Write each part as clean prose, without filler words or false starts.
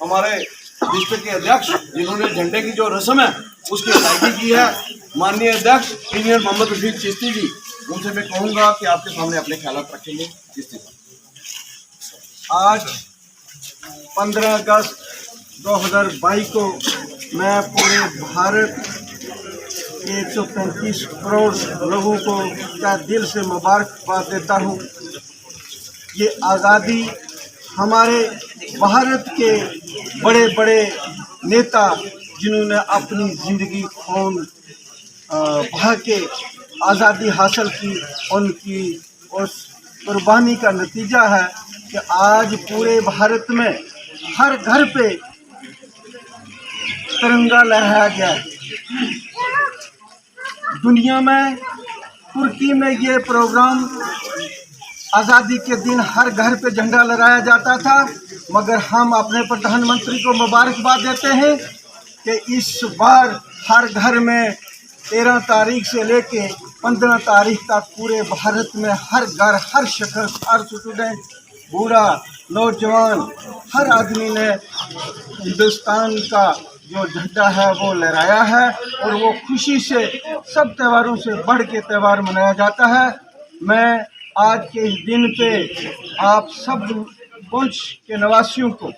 हमारे डिस्ट्रिक्ट के अध्यक्ष जिन्होंने झंडे की जो रस्म है उसकी अदायगी की है, माननीय अध्यक्ष इंजीनियर मोहम्मद रफीक चिश्ती जी, उनसे मैं कहूँगा कि आपके सामने अपने ख्यालात रखेंगे। चिश्ती साहब, आज 15 अगस्त 2022 को मैं पूरे भारत के 135 करोड़ लोगों को क्या दिल से मुबारकबाद देता हूँ। ये आज़ादी हमारे भारत के बड़े बड़े नेता जिन्होंने अपनी ज़िंदगी खून बहा के आज़ादी हासिल की, उनकी उस कुर्बानी का नतीजा है कि आज पूरे भारत में हर घर पे तिरंगा लहराया गया है। दुनिया में तुर्की में ये प्रोग्राम आज़ादी के दिन हर घर पे झंडा लहराया जाता था, मगर हम अपने प्रधानमंत्री को मुबारकबाद देते हैं कि इस बार हर घर में 13 तारीख से लेके 15 तारीख तक पूरे भारत में हर घर, हर शख्स, हर स्टूडेंट, बूढ़ा, नौजवान, हर आदमी ने हिंदुस्तान का जो झंडा है वो लहराया है और वो खुशी से सब त्योहारों से बढ़ के त्यौहार मनाया जाता है। मैं आज के इस दिन पे आप सब पुंछ के निवासियों को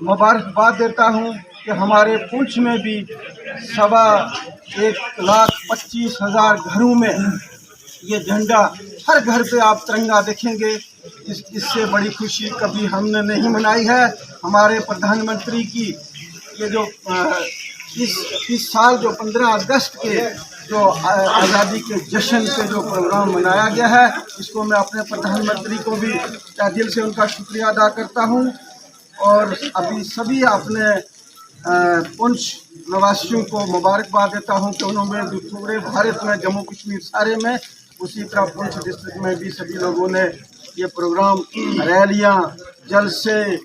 मुबारकबाद देता हूँ कि हमारे पुंछ में भी 1,25,000 घरों में ये झंडा, हर घर पे आप तिरंगा देखेंगे। इससे बड़ी खुशी कभी हमने नहीं मनाई है। हमारे प्रधानमंत्री की ये जो इस साल जो 15 अगस्त के जो आज़ादी के जश्न पे जो प्रोग्राम मनाया गया है, इसको मैं अपने प्रधानमंत्री को भी दिल से उनका शुक्रिया अदा करता हूँ। और अभी सभी अपने पुंछ निवासियों को मुबारकबाद देता हूँ कि उन्होंने भी पूरे भारत में, जम्मू कश्मीर सारे में, उसी तरह पुंछ डिस्ट्रिक्ट में भी सभी लोगों ने ये प्रोग्राम, रैलियाँ, जलसे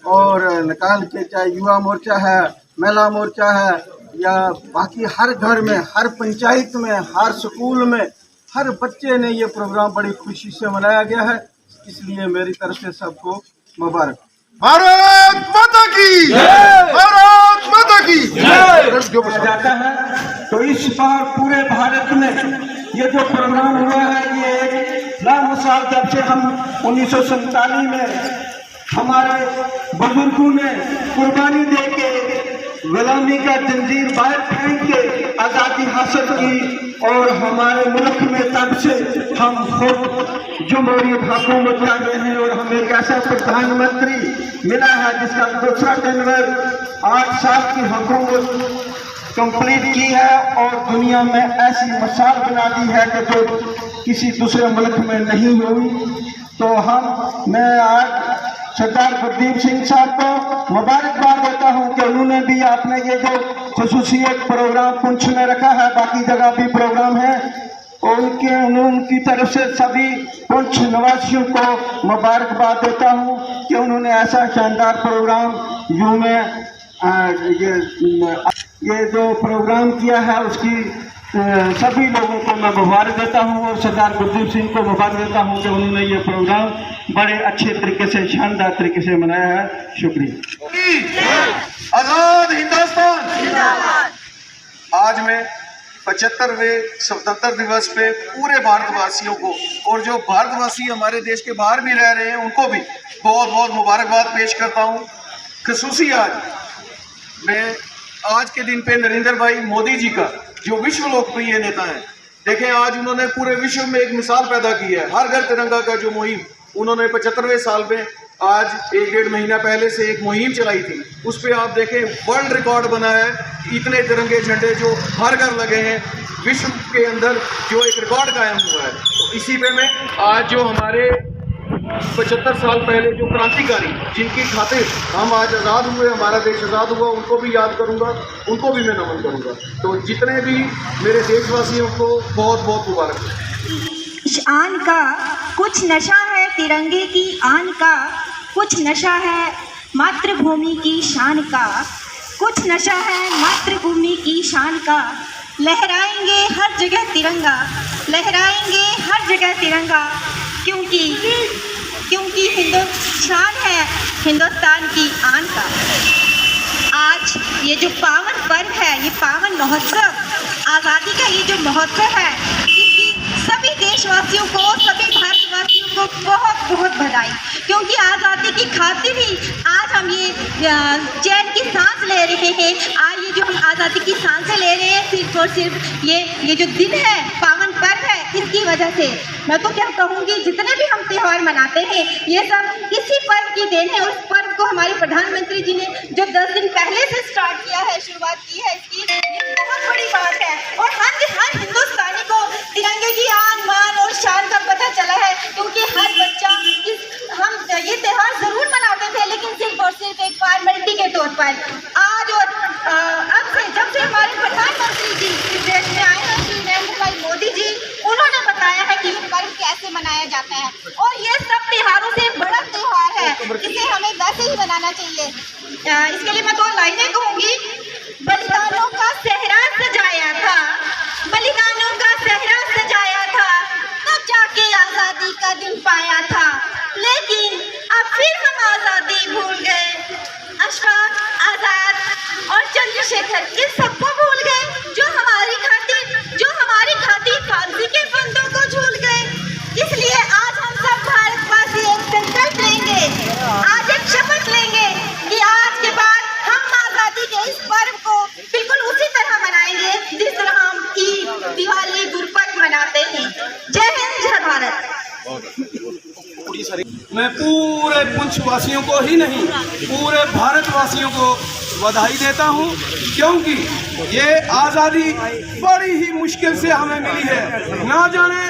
और निकाल के, चाहे युवा मोर्चा है, महिला मोर्चा है या बाकी हर घर में, हर पंचायत में, हर स्कूल में, हर बच्चे ने ये प्रोग्राम बड़ी खुशी से मनाया गया है। इसलिए मेरी तरफ से सबको मुबारक। भारत माता की जय, भारत माता की जय। जो जाता है तो इस बार पूरे भारत में ये जो प्रोग्राम हुआ है, ये एक लामिसाल, जब से हम 1947 में हमारे बुजुर्गों ने कुर्बानी दे के गुलामी का जंजीर बाहर फेंक के आज़ादी हासिल की और हमारे मुल्क में तब से हम खुद जमहूरियत हुकूमत कर रहे हैं और हमें एक ऐसा प्रधानमंत्री मिला है जिसका दूसरा टेन्योर 8 साल की हुकूमत कंप्लीट की है और दुनिया में ऐसी मिसाल बना दी है कि जो किसी दूसरे मुल्क में नहीं हुई। तो मैं आज सरदार गुरदीप सिंह साहब को मुबारकबाद देता हूं कि उन्होंने भी, आपने ये जो खुसूसियत प्रोग्राम पुंछ में रखा है, बाकी जगह भी प्रोग्राम है, और उनकी तरफ से सभी पुंछ निवासियों को मुबारकबाद देता हूं कि उन्होंने ऐसा शानदार प्रोग्राम यू में ये जो प्रोग्राम किया है उसकी सभी लोगों को मैं मुबारक देता हूं और सरदार गुरदीप सिंह को मुबारक देता हूं कि उन्होंने ये प्रोग्राम बड़े अच्छे तरीके से, शानदार तरीके से मनाया है। शुक्रिया। आजाद हिंदुस्तान। आज मैं 75वें स्वतंत्रता दिवस पे पूरे भारतवासियों को और जो भारतवासी हमारे देश के बाहर भी रह रहे हैं उनको भी बहुत बहुत मुबारकबाद पेश करता हूँ। खसूसी मैं आज के दिन पे नरेंद्र भाई मोदी जी का, जो विश्व लोकप्रिय नेता हैं, देखें आज उन्होंने पूरे विश्व में एक मिसाल पैदा की है। हर घर तिरंगा का जो मुहिम उन्होंने 75वें साल में आज 1-1.5 महीना पहले से एक मुहिम चलाई थी, उस पर आप देखें वर्ल्ड रिकॉर्ड बना है। इतने तिरंगे झंडे जो हर घर लगे हैं विश्व के अंदर, जो एक रिकॉर्ड कायम हुआ है। तो इसी पे मैं आज जो हमारे 75 साल पहले जो क्रांतिकारी जिनकी खातिर हम आज आज़ाद हुए, हमारा देश आज़ाद हुआ, उनको भी याद करूंगा, उनको भी मैं नमन करूंगा। तो जितने भी मेरे देशवासियों को बहुत बहुत मुबारक। आन का कुछ नशा है तिरंगे की आन का, कुछ नशा है मातृभूमि की शान का, कुछ नशा है मातृभूमि की शान का। लहराएंगे हर जगह तिरंगा, लहराएंगे हर जगह तिरंगा, क्योंकि शान है, हिंदुस्तान की आन का। आज ये जो पावन पर्व है, ये पावन महोत्सव, आज़ादी का ये जो महोत्सव है, इसकी सभी देशवासियों को, सभी भारतवासियों को बहुत बहुत बधाई, क्योंकि आज़ादी की खातिर ही आज हम ये चैन की सांस ले रहे हैं। आज ये जो हम आज़ादी की सांसें ले रहे हैं, सिर्फ और सिर्फ ये जो दिन है, पावन पर्व है, इसकी वजह से। मैं तो क्या कहूँगी, जितने भी हम त्यौहार मनाते हैं, ये सब इसी पर्व की देन है। उस पर्व को हमारे प्रधानमंत्री जी ने जो 10 दिन पहले से स्टार्ट किया है, शुरुआत की है इसकी, ये बहुत बड़ी बात है। और हर हिंदुस्तानी को तिरंगे की आन मान और शान का पता चला है, क्योंकि हर बच्चा हम ये त्यौहार ज़रूर मनाते थे, लेकिन सिर्फ और सिर्फ एक फॉर्मेलिटी के तौर पर। आज और अब से, जब से हमारे प्रधानमंत्री जी इस देश में आए हैं, श्री नरेंद्र भाई मोदी जी, उन्होंने बताया है कि ये पर्व कैसे मनाया जाता है। और ये सब त्योहारों से बड़ा त्यौहार है, इसे हमें वैसे ही मनाना चाहिए। इसके लिए मैं 2 लाइनें कहूँगी। बलिदानों का सेहरा सजाया था, बलिदानों का सेहरा सजाया था, तब जाके आज़ादी का दिन पाया था, लेकिन अब फिर हम आज़ादी भूल गए। अशफाक, आज़ाद और चंद्रशेखर, इन सबको भूल गए, जो हमारी खातिर फांसी के फंदों को झूल गए। इसलिए आज हम सब भारतवासी एक संकल्प लेंगे, आज एक शपथ लेंगे कि आज के बाद हम आज़ादी के इस पर्व को बिल्कुल उसी तरह मनाएंगे जिस तरह हम ईद, दिवाली, गुरपर्व मनाते हैं। जय हिंद, जय भारत। मैं पूरे पुंछ वासियों को ही नहीं, पूरे भारतवासियों को बधाई देता हूं, क्योंकि ये आज़ादी बड़ी ही मुश्किल से हमें मिली है। ना जाने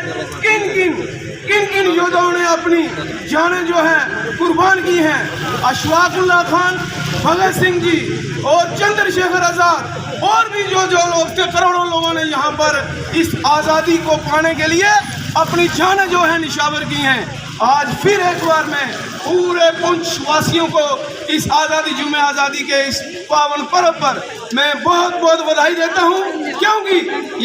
किन किन योद्धाओं ने अपनी जानें जो है कुर्बान की हैं। अशफाक उल्लाह खान, भगत सिंह जी और चंद्रशेखर आज़ाद और भी जो लोग थे, करोड़ों लोगों ने यहाँ पर इस आज़ादी को पाने के लिए अपनी जानें जो है निशावर की हैं। आज फिर एक बार मैं पूरे पुंछ वासियों को इस आज़ादी, जुम्मे आज़ादी के इस पावन पर्व पर मैं बहुत बहुत बधाई देता हूं, क्योंकि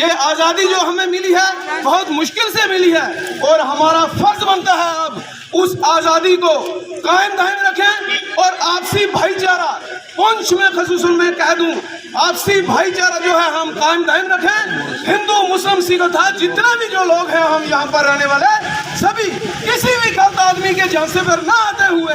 ये आज़ादी जो हमें मिली है बहुत मुश्किल से मिली है, और हमारा फर्ज बनता है अब उस आज़ादी को कायम दायम रखें। और आपसी भाईचारा, पुंछ में खसूसन मैं कह दूं, आपसी भाईचारा जो है हम कायम दायम रखें। हिंदू, मुस्लिम, सिख था, जितने भी जो लोग हैं हम यहाँ पर रहने वाले सभी, किसी भी गलत आदमी के झांसे पर ना आते हुए,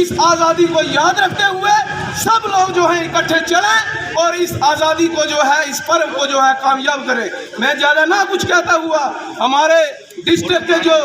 इस आज़ादी को याद रखते हुए सब लोग जो है इकट्ठे चलें और इस आज़ादी को जो है, इस पर्व को जो है कामयाब करें। मैं ज़्यादा ना कुछ कहता हुआ हमारे डिस्ट्रिक्ट के जो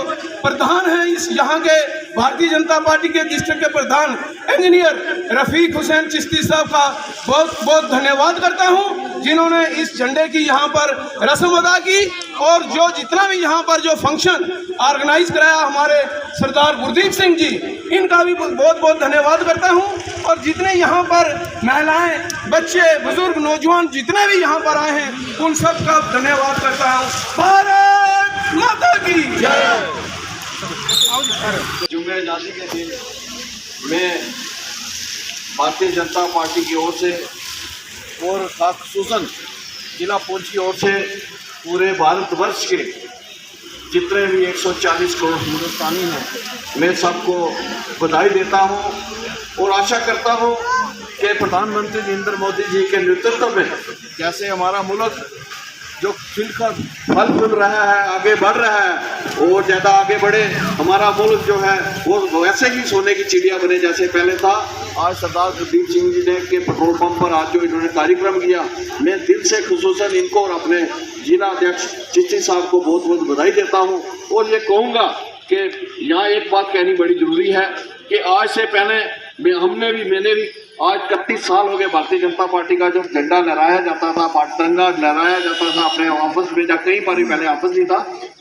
प्रधान हैं, इस यहाँ के भारतीय जनता पार्टी के डिस्ट्रिक्ट के प्रधान इंजीनियर रफीक हुसैन चिश्ती साहब का बहुत बहुत धन्यवाद करता हूँ, जिन्होंने इस झंडे की यहाँ पर रस्म अदा की। और जो जितना भी यहाँ पर जो फंक्शन ऑर्गेनाइज कराया हमारे सरदार गुरदीप सिंह जी, इनका भी बहुत बहुत धन्यवाद करता हूँ। और जितने यहाँ पर महिलाएं, बच्चे, बुजुर्ग, नौजवान जितने भी यहाँ पर आए हैं, उन सब का धन्यवाद करता हूँ। भारत माता की जय। जुम्मे आज़ादी के दिन में भारतीय जनता पार्टी की ओर से और खासूसन जिला पुंछ की ओर से पूरे भारतवर्ष के जितने भी 140 करोड़ हिंदुस्तानी हैं, मैं सबको बधाई देता हूं और आशा करता हूं कि प्रधानमंत्री नरेंद्र मोदी जी के नेतृत्व में जैसे हमारा मुल्क जो खिलकर फल फूल रहा है, आगे बढ़ रहा है और ज़्यादा आगे बढ़े, हमारा मुल्क जो है वो वैसे ही सोने की चिड़िया बने जैसे पहले था। आज सरदार गुरदीप सिंह जी ने के पेट्रोल पंप पर आज जो इन्होंने कार्यक्रम किया, मैं दिल से खुसूसन इनको और अपने जिला अध्यक्ष चिश्ती साहब को बहुत बहुत बधाई देता हूँ। और ये कहूँगा कि यहाँ एक बात कहनी बड़ी ज़रूरी है कि आज से पहले मैंने भी आज 31 साल हो गए भारतीय जनता पार्टी का जो झंडा लहराया जाता था, तिरंगा लहराया जाता था अपने ऑफिस में, जब कई बार पहले ऑफिस नहीं था,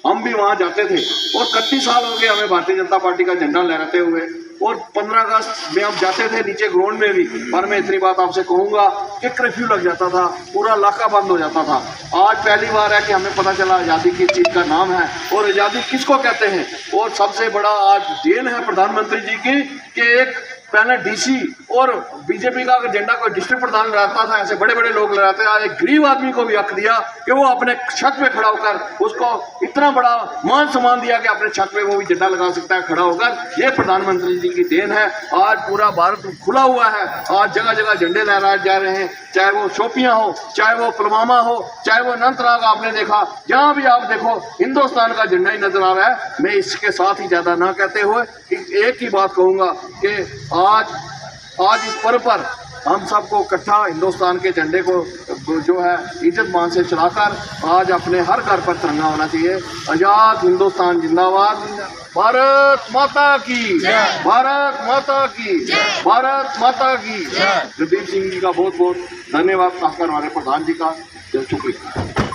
हम भी वहाँ जाते थे। और 31 साल हो गए हमें भारतीय जनता पार्टी का झंडा लहराते हुए। और 15 अगस्त में हम जाते थे नीचे ग्राउंड में भी, पर मैं इतनी बात आपसे कहूँगा कि कर्फ्यू लग जाता था, पूरा इलाका बंद हो जाता था। आज पहली बार है कि हमें पता चला आज़ादी किस चीज़ का नाम है और आज़ादी किसको कहते हैं। और सबसे बड़ा आज देन है प्रधानमंत्री जी की कि एक पहले डीसी और बीजेपी का अगर झंडा कोई डिस्ट्रिक्ट प्रधान लहराता था, ऐसे बड़े बड़े लोग लहराते थे। आज एक गरीब आदमी को भी हक दिया कि वो अपने छत पे खड़ा होकर, उसको इतना बड़ा मान सम्मान दिया कि अपने छत पे वो भी झंडा लगा सकता है खड़ा होकर। ये प्रधानमंत्री जी की देन है। आज पूरा भारत खुला हुआ है, आज जगह जगह झंडे लहराए जा रहे हैं, चाहे वो शोपियां हो, चाहे वो पुलवामा हो, चाहे वो अनंतनाग आपने देखा, जहां भी आप देखो हिंदुस्तान का झंडा ही नजर आ रहा है। मैं इसके साथ ही ज्यादा ना कहते हुए एक ही बात कहूंगा कि आज इस पर्व पर हम सबको इकट्ठा हिंदुस्तान के झंडे को जो है इज्जत मान से चलाकर आज अपने हर घर पर तिरंगा होना चाहिए। आजाद हिंदुस्तान जिंदाबाद। भारत माता की, भारत माता की, भारत माता की। गुरदीप सिंह जी का बहुत बहुत धन्यवाद, खासकर हमारे प्रधान जी का शुक्रिया।